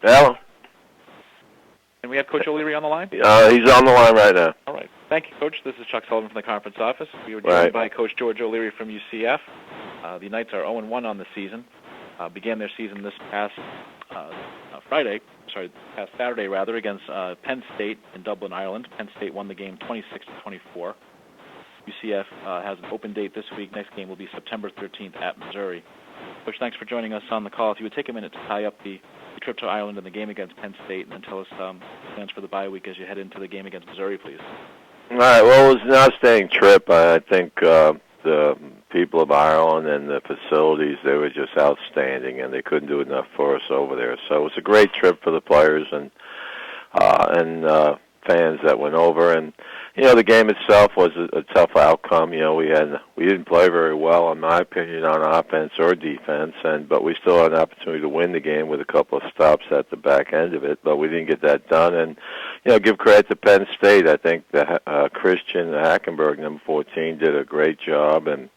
Hello. And we have Coach O'Leary on the line? He's on the line right now. All right. Thank you, Coach. This is Chuck Sullivan from the conference office. We were joined by Coach George O'Leary from UCF. The Knights are 0-1 on the season. Began their season this past Saturday, against Penn State in Dublin, Ireland. Penn State won the game 26-24. UCF has an open date this week. Next game will be September 13th at Missouri. Coach, thanks for joining us on the call. If you would take a minute to tie up the trip to Ireland and the game against Penn State, and then tell us plans for the bye week as you head into the game against Missouri, please. All right. Well, it was an outstanding trip. I think the people of Ireland and the facilities, they were just outstanding, and they couldn't do enough for us over there. So it was a great trip for the players and fans that went over. And the game itself was a tough outcome. We didn't play very well, in my opinion, on offense or defense, but we still had an opportunity to win the game with a couple of stops at the back end of it, but we didn't get that done. And give credit to Penn State. I think Christian Hackenberg, number 14, did a great job, and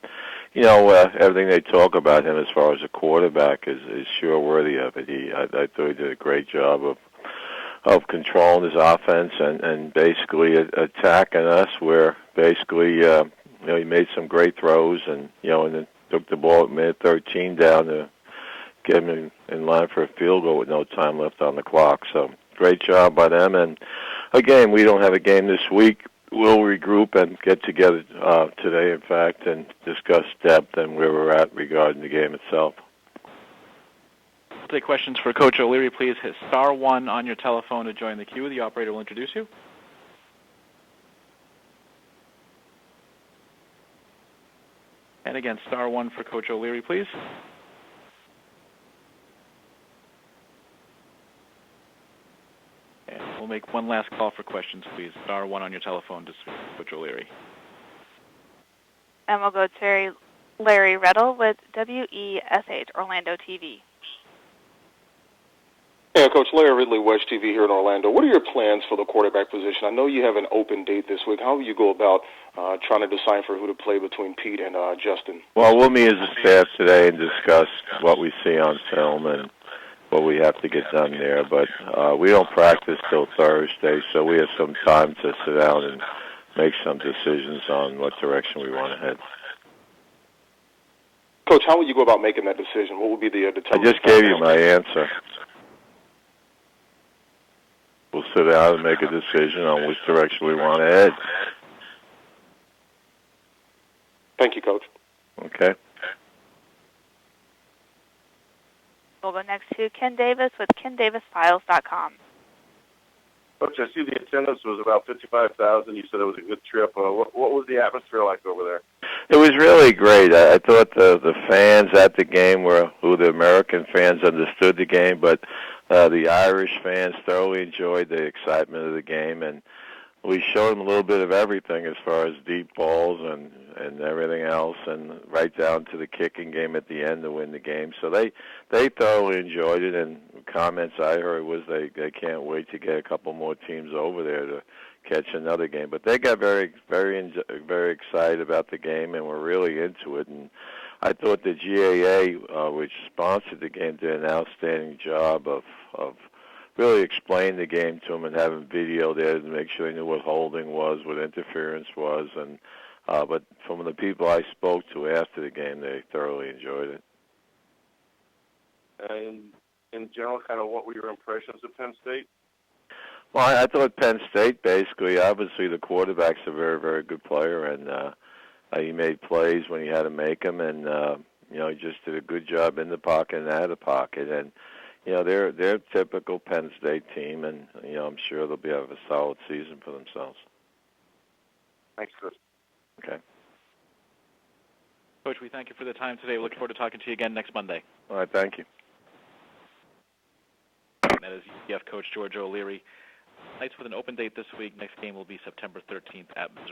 everything they talk about him as far as a quarterback is sure worthy of it. I thought he did a great job of controlling his offense and basically attacking us, where basically he made some great throws and then took the ball at minute 13 down to get him in line for a field goal with no time left on the clock. So great job by them. And again, we don't have a game this week. We'll regroup and get together today, in fact, and discuss depth and where we're at regarding the game itself. Take questions for Coach O'Leary. Please hit *1 on your telephone to join the queue. The operator will introduce you. And again, *1 for Coach O'Leary, please. And we'll make one last call for questions, please. *1 on your telephone to speak to Coach O'Leary. And we'll go to Larry Reddle with WESH Orlando TV. Yeah, Coach, Larry Ridley, Wedge TV here in Orlando. What are your plans for the quarterback position? I know you have an open date this week. How will you go about trying to decipher who to play between Pete and Justin? Well, we'll meet as a staff today and discuss what we see on film and what we have to get done there. But we don't practice till Thursday, so we have some time to sit down and make some decisions on what direction we want to head. Coach, how will you go about making that decision? What will be the I just gave you my answer. We'll sit down and make a decision on which direction we want to head. Thank you, Coach. Okay. We'll go next to Ken Davis with KenDavisFiles.com. Coach, I see the attendance was about 55,000. You said it was a good trip. What was the atmosphere like over there? It was really great. I thought the fans at the game who the American fans understood the game, but the Irish fans thoroughly enjoyed the excitement of the game, and we showed them a little bit of everything as far as deep balls and everything else, and right down to the kicking game at the end to win the game. So they thoroughly enjoyed it, and comments I heard was they can't wait to get a couple more teams over there to catch another game. But they got very, very, very excited about the game and were really into it. And I thought the GAA, which sponsored the game, did an outstanding job of really explaining the game to them and having video there to make sure they knew what holding was, what interference was. And but from the people I spoke to after the game, they thoroughly enjoyed it. And in general, kind of what were your impressions of Penn State? Well, I thought Penn State, basically, obviously the quarterback's a very, very good player, and he made plays when he had to make them, and he just did a good job in the pocket and out of the pocket. And they're a typical Penn State team, and I'm sure they'll have a solid season for themselves. Thanks, Coach. Okay. Coach, we thank you for the time today. We look forward to talking to you again next Monday. All right, thank you. And that is UCF Coach George O'Leary. Knights with an open date this week. Next game will be September 13th at Missouri.